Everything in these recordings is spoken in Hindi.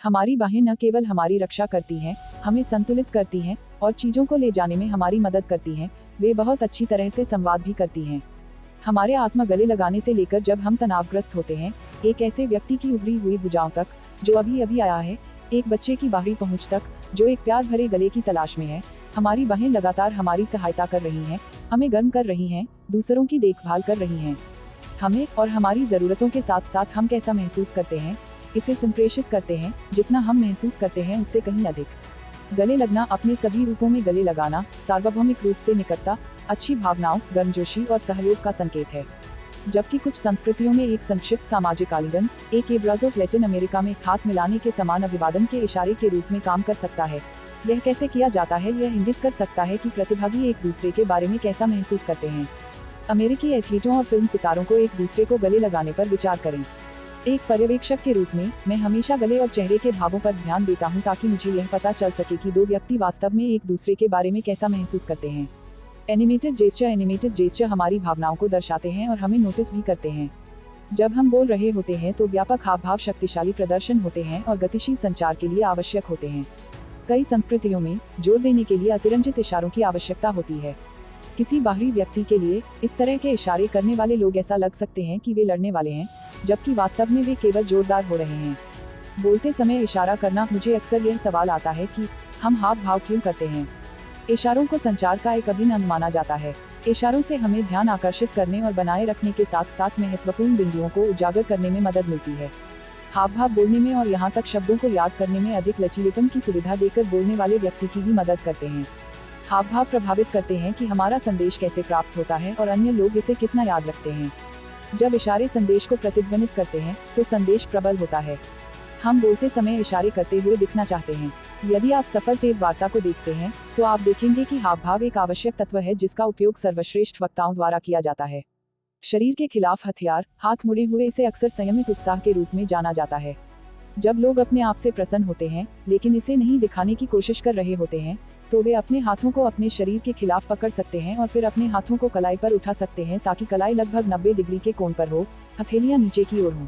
हमारी बाहें न केवल हमारी रक्षा करती हैं, हमें संतुलित करती हैं और चीज़ों को ले जाने में हमारी मदद करती हैं, वे बहुत अच्छी तरह से संवाद भी करती हैं। हमारे आत्मा गले लगाने से लेकर जब हम तनावग्रस्त होते हैं, एक ऐसे व्यक्ति की उभरी हुई भुजाओं तक जो अभी अभी आया है, एक बच्चे की बाहरी पहुंच तक जो एक प्यार भरे गले की तलाश में है, हमारी बाहें लगातार हमारी सहायता कर रही हैं, हमें गर्म कर रही हैं, दूसरों की देखभाल कर रही हैं। हमें और हमारी ज़रूरतों के साथ साथ हम कैसा महसूस करते हैं, इसे संप्रेषित करते हैं, जितना हम महसूस करते हैं उससे कहीं अधिक। गले लगना अपने सभी रूपों में गले लगाना, सार्वभौमिक रूप से निकटता, अच्छी भावनाओं, गर्मजोशी और सहयोग का संकेत है। जबकि कुछ संस्कृतियों में एक संक्षिप्त सामाजिक आलिंगन, एक एब्राज़ ऑफ लैटिन अमेरिका में हाथ मिलाने के समान अभिवादन के इशारे के रूप में काम कर सकता है। यह कैसे किया जाता है यह इंगित कर सकता है कि प्रतिभागी एक दूसरे के बारे में कैसा महसूस करते हैं। अमेरिकी एथलीटों और फिल्म सितारों को एक दूसरे को गले लगाने पर विचार करें। एक पर्यवेक्षक के रूप में मैं हमेशा गले और चेहरे के भावों पर ध्यान देता हूं ताकि मुझे यह पता चल सके कि दो व्यक्ति वास्तव में एक दूसरे के बारे में कैसा महसूस करते हैं। एनिमेटेड जेस्चर हमारी भावनाओं को दर्शाते हैं और हमें नोटिस भी करते हैं। जब हम बोल रहे होते हैं तो व्यापक हाव भाव शक्तिशाली प्रदर्शन होते हैं और गतिशील संचार के लिए आवश्यक होते हैं। कई संस्कृतियों में जोर देने के लिए अतिरंजित इशारों की आवश्यकता होती है। किसी बाहरी व्यक्ति के लिए इस तरह के इशारे करने वाले लोग ऐसा लग सकते हैं कि वे लड़ने वाले हैं, जबकि वास्तव में वे केवल जोरदार हो रहे हैं। बोलते समय इशारा करना, मुझे अक्सर यह सवाल आता है कि हम हाव भाव क्यों करते हैं। इशारों को संचार का एक अभिन्न अंग माना जाता है। इशारों से हमें ध्यान आकर्षित करने और बनाए रखने के साथ साथ महत्वपूर्ण बिंदुओं को उजागर करने में मदद मिलती है। हाव भाव बोलने में और यहाँ तक शब्दों को याद करने में अधिक लचीलेपन की सुविधा देकर बोलने वाले व्यक्ति की भी मदद करते हैं। हाव भाव प्रभावित करते हैं कि हमारा संदेश कैसे प्राप्त होता है और अन्य लोग इसे कितना याद रखते हैं। जब इशारे संदेश को प्रतिध्वनित करते हैं तो संदेश प्रबल होता है। हम बोलते समय इशारे करते हुए दिखना चाहते हैं। यदि आप सफल टेप वार्ता को देखते हैं तो आप देखेंगे कि हाव भाव एक आवश्यक तत्व है जिसका उपयोग सर्वश्रेष्ठ वक्ताओं द्वारा किया जाता है। शरीर के खिलाफ हथियार, हाथ मुड़े हुए, इसे अक्सर संयमित उत्साह के रूप में जाना जाता है। जब लोग अपने आप से प्रसन्न होते हैं लेकिन इसे नहीं दिखाने की कोशिश कर रहे होते हैं तो वे अपने हाथों को अपने शरीर के खिलाफ पकड़ सकते हैं और फिर अपने हाथों को कलाई पर उठा सकते हैं ताकि कलाई लगभग 90 डिग्री के कोण पर हो, हथेलियां नीचे की ओर हों।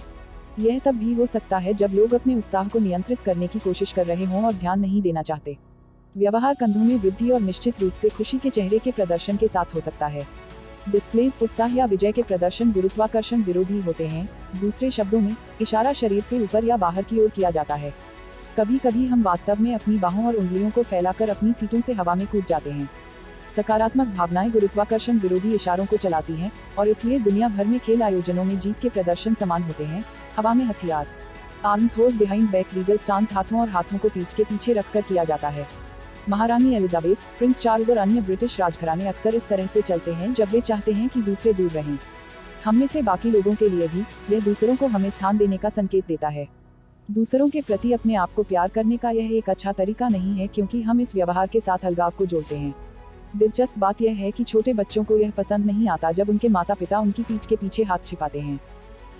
यह तब भी हो सकता है जब लोग अपने उत्साह को नियंत्रित करने की कोशिश कर रहे हों और ध्यान नहीं देना चाहते। व्यवहार कंधों में वृद्धि और निश्चित रूप से खुशी के चेहरे के प्रदर्शन के साथ हो सकता है। डिस्प्लेस उत्साह या विजय के प्रदर्शन गुरुत्वाकर्षण विरोधी होते हैं। दूसरे शब्दों में, इशारा शरीर से ऊपर या बाहर की ओर किया जाता है। कभी कभी हम वास्तव में अपनी बाहों और उंगलियों को फैलाकर अपनी सीटों से हवा में कूद जाते हैं। सकारात्मक भावनाएं गुरुत्वाकर्षण विरोधी इशारों को चलाती हैं और इसलिए दुनिया भर में खेल आयोजनों में जीत के प्रदर्शन समान होते हैं। हवा में हथियार, arms hold behind back, legal stance, हाथों और हाथों को पीठ के पीछे रखकर किया जाता है। महारानी एलिजाबेथ, प्रिंस चार्ल्स और अन्य ब्रिटिश राजघराने अक्सर इस तरह से चलते हैं जब वे चाहते हैं कि दूसरे दूर रहें। हम में से बाकी लोगों के लिए भी यह दूसरों को हमें स्थान देने का संकेत देता है। दूसरों के प्रति अपने आप को प्यार करने का यह एक अच्छा तरीका नहीं है क्योंकि हम इस व्यवहार के साथ अलगाव को जोड़ते हैं। दिलचस्प बात यह है कि छोटे बच्चों को यह पसंद नहीं आता जब उनके माता पिता उनकी पीठ के पीछे हाथ छिपाते हैं।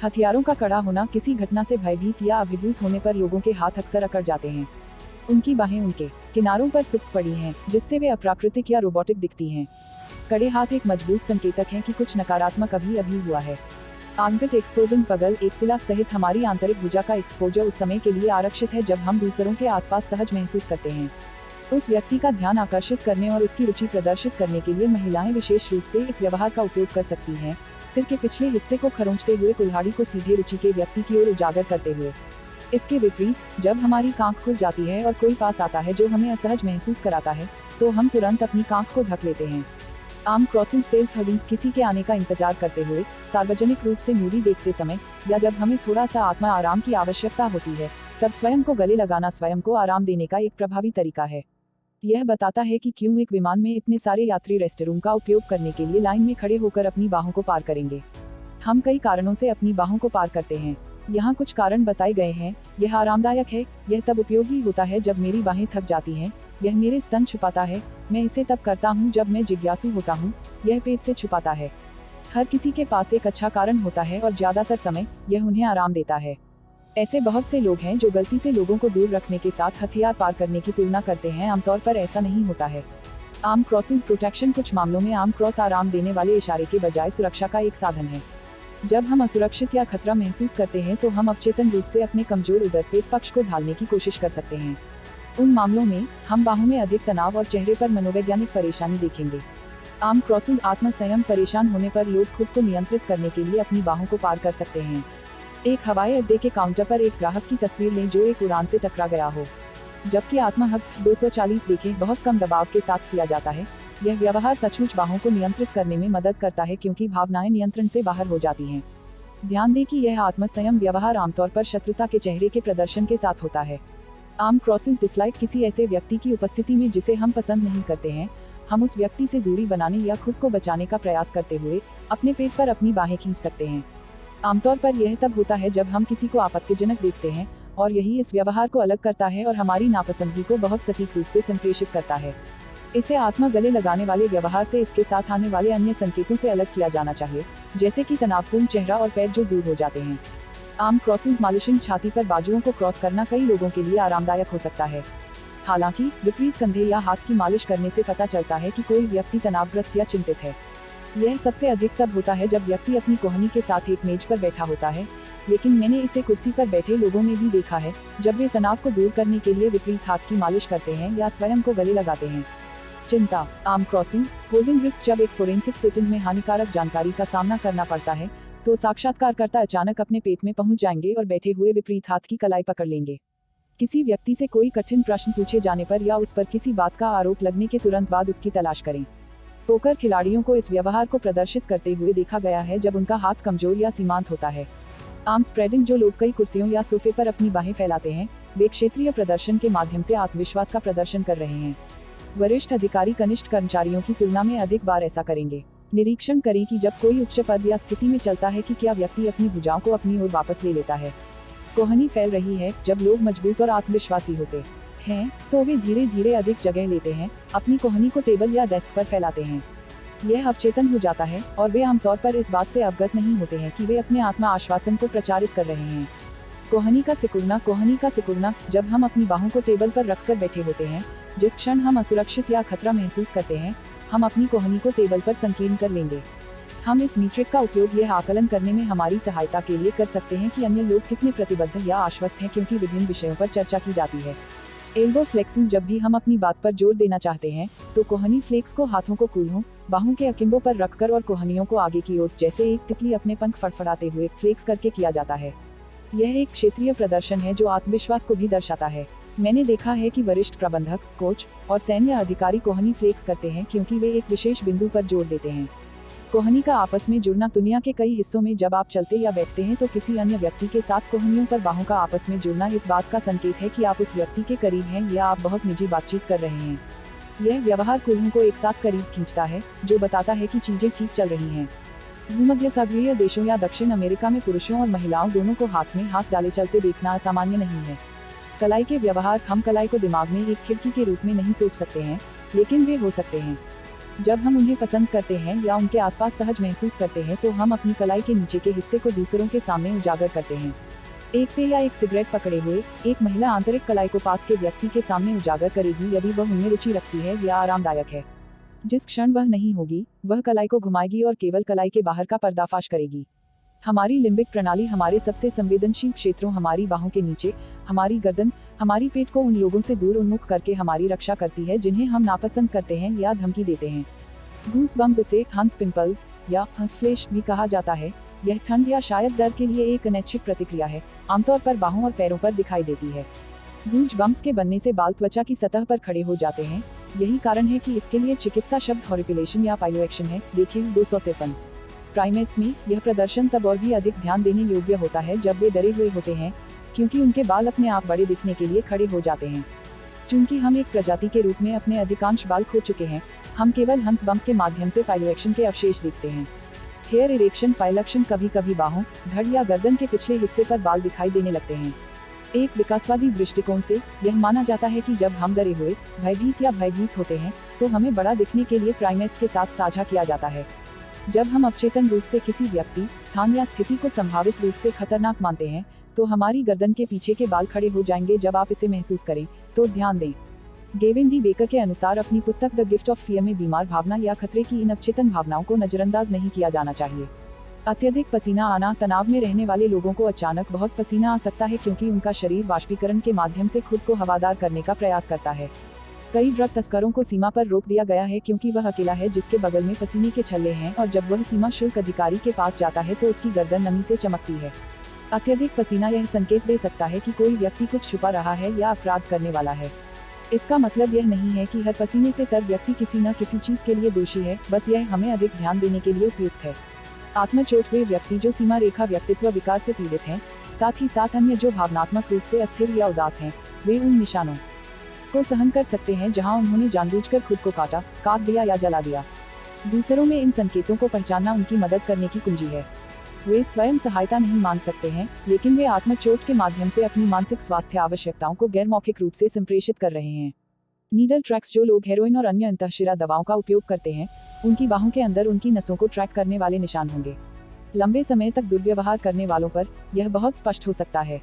हथियारों का कड़ा होना, किसी घटना से भयभीत या अभिभूत होने पर लोगों के हाथ अक्सर अकड़ जाते हैं। उनकी बाहें उनके किनारों पर सुक्त पड़ी हैं, जिससे वे अप्राकृतिक या रोबोटिक दिखती हैं। कड़े हाथ एक मजबूत संकेतक हैं कि कुछ नकारात्मक अभी अभी हुआ है। आर्मपिट एक्सपोजिंग, बगल, एक्सिला सहित हमारी आंतरिक भुजा का एक्सपोजर उस समय के लिए आरक्षित है जब हम दूसरों के आसपास सहज महसूस करते हैं। उस व्यक्ति का ध्यान आकर्षित करने और उसकी रुचि प्रदर्शित करने के लिए महिलाएं विशेष रूप से इस व्यवहार का उपयोग कर सकती हैं, सिर के पिछले हिस्से को खरोंचते हुए कुल्हाड़ी को सीधे रुचि के व्यक्ति की ओर उजागर करते हुए। इसके विपरीत, जब हमारी कांख खुल जाती है और कोई पास आता है जो हमें असहज महसूस कराता है तो हम तुरंत अपनी कांख को ढक लेते हैं। आर्म क्रॉसिंग, सेल्फ हगिंग, किसी के आने का इंतजार करते हुए, सार्वजनिक रूप से मूवी देखते समय या जब हमें थोड़ा सा आत्मा आराम की आवश्यकता होती है तब स्वयं को गले लगाना स्वयं को आराम देने का एक प्रभावी तरीका है। यह बताता है कि क्यों एक विमान में इतने सारे यात्री रेस्टरूम का उपयोग करने के लिए लाइन में खड़े होकर अपनी बाहों को पार करेंगे। हम कई कारणों से अपनी बाहों को पार करते हैं। यहाँ कुछ कारण बताए गए हैं। यह आरामदायक है, यह तब उपयोगी होता है जब मेरी बाहें थक जाती हैं, यह मेरे स्तन छुपाता है, मैं इसे तब करता हूँ जब मैं जिज्ञासु होता हूँ, यह पेट से छुपाता है। हर किसी के पास एक अच्छा कारण होता है और ज्यादातर समय यह उन्हें आराम देता है। ऐसे बहुत से लोग हैं जो गलती से लोगों को दूर रखने के साथ हथियार पार करने की तुलना करते हैं। आमतौर पर ऐसा नहीं होता है। आर्म क्रॉसिंग प्रोटेक्शन, कुछ मामलों में आर्म क्रॉस आराम देने वाले इशारे के बजाय सुरक्षा का एक साधन है। जब हम असुरक्षित या खतरा महसूस करते हैं तो हम अवचेतन रूप से अपने कमजोर उदर पेट पक्ष को ढालने की कोशिश कर सकते हैं। उन मामलों में हम बाहों में अधिक तनाव और चेहरे पर मनोवैज्ञानिक परेशानी देखेंगे। आर्म क्रॉसिंग आत्म संयम परेशान होने पर लोग खुद को नियंत्रित करने के लिए अपनी बाहों को पार कर सकते हैं। एक हवाई अड्डे के काउंटर पर एक ग्राहक की तस्वीर लें जो एक उड़ान से टकरा गया हो। जबकि आत्महक 240 देखें बहुत कम दबाव के साथ किया जाता है। यह व्यवहार सचमुच बाहों को नियंत्रित करने में मदद करता है क्योंकि भावनाएं नियंत्रण से बाहर हो जाती हैं। ध्यान दें कि यह आत्मसंयम व्यवहार आमतौर पर शत्रुता के चेहरे के प्रदर्शन के साथ होता है। आर्म क्रॉसिंग डिसलाइक किसी ऐसे व्यक्ति की उपस्थिति में जिसे हम पसंद नहीं करते हैं। हम उस व्यक्ति से दूरी बनाने या खुद को बचाने का प्रयास करते हुए अपने पेट पर अपनी बाहें खींच सकते हैं। आमतौर पर यह तब होता है जब हम किसी को आपत्तिजनक देखते हैं और यही इस व्यवहार को अलग करता है और हमारी नापसंदगी को बहुत सटीक रूप से संप्रेषित करता है। इसे आत्मा गले लगाने वाले व्यवहार से इसके साथ आने वाले अन्य संकेतों से अलग किया जाना चाहिए, जैसे कि तनावपूर्ण चेहरा और पैर जो दूर हो जाते हैं। आर्म क्रॉसिंग मालिशिंग छाती पर बाजुओं को क्रॉस करना कई लोगों के लिए आरामदायक हो सकता है। हालांकि विपरीत कंधे या हाथ की मालिश करने से पता चलता है कि कोई व्यक्ति तनावग्रस्त या चिंतित है। यह सबसे अधिक तब होता है जब व्यक्ति अपनी कोहनी के साथ एक मेज पर बैठा होता है, लेकिन मैंने इसे कुर्सी पर बैठे लोगों में भी देखा है जब वे तनाव को दूर करने के लिए विपरीत हाथ की मालिश करते हैं या स्वयं को गले लगाते हैं। चिंता आर्म क्रॉसिंग होल्डिंग रिस्क जब एक फोरेंसिक सेटिंग में हानिकारक जानकारी का सामना करना पड़ता है तो साक्षात्कारकर्ता अचानक अपने पेट में पहुंच जाएंगे और बैठे हुए विपरीत हाथ की कलाई पकड़ लेंगे। किसी व्यक्ति से कोई कठिन प्रश्न पूछे जाने पर या उस पर किसी बात का आरोप लगने के तुरंत बाद उसकी तलाश करें। पोकर खिलाड़ियों को इस व्यवहार को प्रदर्शित करते हुए देखा गया है जब उनका हाथ कमजोर या सीमांत होता है। आर्म स्प्रेडिंग जो लोग कई कुर्सियों या सोफे पर अपनी बाहें फैलाते हैं, वे क्षेत्रीय प्रदर्शन के माध्यम से आत्मविश्वास का प्रदर्शन कर रहे हैं। वरिष्ठ अधिकारी कनिष्ठ कर्मचारियों की तुलना में अधिक बार ऐसा करेंगे। निरीक्षण करें कि जब कोई उच्च पद या स्थिति में चलता है कि क्या व्यक्ति अपनी भुजाओं को अपनी ओर वापस ले लेता है। कोहनी फैल रही है जब लोग मजबूत और आत्मविश्वासी होते हैं तो वे धीरे धीरे अधिक जगह लेते हैं, अपनी कोहनी को टेबल या डेस्क पर फैलाते हैं। यह अवचेतन हो जाता है और वे आमतौर पर इस बात से अवगत नहीं होते हैं कि वे अपने आत्मा आश्वासन को प्रचारित कर रहे हैं। कोहनी का सिकुड़ना जब हम अपनी बाहों को टेबल पर रखकर बैठे होते हैं, जिस क्षण हम असुरक्षित या खतरा महसूस करते हैं, हम अपनी कोहनी को टेबल पर संकीर्ण कर लेंगे। हम इस मीट्रिक का उपयोग यह आकलन करने में हमारी सहायता के लिए कर सकते हैं कि अन्य लोग कितने प्रतिबद्ध या आश्वस्त हैं क्योंकि विभिन्न विषयों पर चर्चा की जाती है। एल्बो फ्लेक्सिंग जब भी हम अपनी बात पर जोर देना चाहते हैं तो कोहनी फ्लेक्स को हाथों को कूल्हों बाहों के अकिम्बों पर रखकर और कोहनियों को आगे की ओर जैसे एक तितली अपने पंख फड़फड़ाते हुए फ्लेक्स करके किया जाता है। यह एक क्षेत्रीय प्रदर्शन है जो आत्मविश्वास को भी दर्शाता है। मैंने देखा है कि वरिष्ठ प्रबंधक, कोच और सैन्य अधिकारी कोहनी फ्लेक्स करते हैं क्योंकि वे एक विशेष बिंदु पर जोर देते हैं। कोहनी का आपस में जुड़ना दुनिया के कई हिस्सों में जब आप चलते या बैठते हैं तो किसी अन्य व्यक्ति के साथ कोहनियों पर बाहों का आपस में जुड़ना इस बात का संकेत है कि आप उस व्यक्ति के करीब हैं या आप बहुत निजी बातचीत कर रहे हैं। यह व्यवहार कुल्हों को एक साथ करीब खींचता है जो बताता है कि चीजें ठीक चल रही हैं। भूमध्य सागरीय देशों या दक्षिण अमेरिका में पुरुषों और महिलाओं दोनों को हाथ में हाथ डाले चलते देखना असामान्य नहीं है। कलाई के व्यवहार हम कलाई को दिमाग में एक खिड़की के रूप में नहीं सोच सकते हैं, लेकिन वे हो सकते हैं। जब हम उन्हें पसंद करते हैं या उनके आसपास सहज महसूस करते हैं तो हम अपनी कलाई के नीचे के हिस्से को दूसरों के सामने उजागर करते हैं। एक पेय या एक सिगरेट पकड़े हुए एक महिला आंतरिक कलाई को पास के व्यक्ति के सामने उजागर करेगी यदि वह उनमें रुचि रखती है या आरामदायक है। जिस क्षण वह नहीं होगी, वह कलाई को घुमाएगी और केवल कलाई के बाहर का पर्दाफाश करेगी। हमारी लिम्बिक प्रणाली हमारे सबसे संवेदनशील क्षेत्रों हमारी बाहों के नीचे, हमारी गर्दन, हमारी पेट को उन लोगों से दूर उन्मुख करके हमारी रक्षा करती है जिन्हें हम नापसंद करते हैं या धमकी देते हैं। गूस बम्स इसे हंस पिंपल्स या हंस फ्लैश भी कहा जाता है। यह ठंड या शायद डर के लिए एक अनैच्छिक प्रतिक्रिया है, आमतौर पर बाहों और पैरों पर दिखाई देती है। गूज बम्स के बनने से बाल त्वचा की सतह पर खड़े हो जाते हैं। यही कारण है कि इसके लिए चिकित्सा शब्द हॉरिपिलेशन या पाइलोएक्शन है। देखें 253। प्राइमेट्स में यह प्रदर्शन तब और भी अधिक ध्यान देने योग्य होता है जब वे डरे हुए होते हैं, क्योंकि उनके बाल अपने आप बड़े दिखने के लिए खड़े हो जाते हैं। चूंकि हम एक प्रजाति के रूप में अपने अधिकांश बाल खो चुके हैं, हम केवल हंस बम्प के माध्यम से पाइलोएक्शन के अवशेष दिखते हैं। हेयर इरेक्शन पाइलोएक्शन कभी कभी बाहों, धड़ या गर्दन के पिछले हिस्से पर बाल दिखाई देने लगते हैं। एक विकासवादी दृष्टिकोण से यह माना जाता है कि जब हम डरे हुए, भयभीत होते हैं तो हमें बड़ा दिखने के लिए प्राइमेट्स के साथ साझा किया जाता है। जब हम अवचेतन रूप से किसी व्यक्ति, स्थान या स्थिति को संभावित रूप से खतरनाक मानते हैं तो हमारी गर्दन के पीछे के बाल खड़े हो जाएंगे। जब आप इसे महसूस करें तो ध्यान दें। गेविन डी बेकर के अनुसार अपनी पुस्तक द गिफ्ट ऑफ फियर में बीमार भावना या खतरे की इन अवचेतन भावनाओं को नजरअंदाज नहीं किया जाना चाहिए। अत्यधिक पसीना आना, तनाव में रहने वाले लोगों को अचानक बहुत पसीना आ सकता है क्योंकि उनका शरीर वाष्पीकरण के माध्यम से खुद को हवादार करने का प्रयास करता है। कई ड्रग तस्करों को सीमा पर रोक दिया गया है क्योंकि वह अकेला है जिसके बगल में पसीने के छल्ले हैं, और जब वह सीमा शुल्क अधिकारी के पास जाता है तो उसकी गर्दन नमी से चमकती है। अत्यधिक पसीना यह संकेत दे सकता है कि कोई व्यक्ति कुछ छुपा रहा है या अपराध करने वाला है। इसका मतलब यह नहीं है कि हर पसीने से तर व्यक्ति किसी न किसी चीज के लिए दोषी है, बस यह हमें अधिक ध्यान देने के लिए उपयुक्त है। आत्मचोट वे व्यक्ति जो सीमा रेखा व्यक्तित्व विकार से पीड़ित हैं, साथ ही साथ अन्य जो भावनात्मक रूप से अस्थिर या उदास हैं, वे उन निशानों को सहन कर सकते हैं जहां उन्होंने जानबूझकर खुद को काट दिया या जला दिया। दूसरों में इन संकेतों को पहचानना उनकी मदद करने की कुंजी है। वे स्वयं सहायता नहीं मांग सकते हैं, लेकिन वे आत्मचोट के माध्यम से अपनी मानसिक स्वास्थ्य आवश्यकताओं को गैर मौखिक रूप से संप्रेषित कर रहे हैं। नीडल ट्रैक्स जो लोग हेरोइन और अन्य अंतःशिरा दवाओं का उपयोग करते हैं, उनकी बाहों के अंदर उनकी नसों को ट्रैक करने वाले निशान होंगे। लंबे समय तक दुर्व्यवहार करने वालों पर यह बहुत स्पष्ट हो सकता है।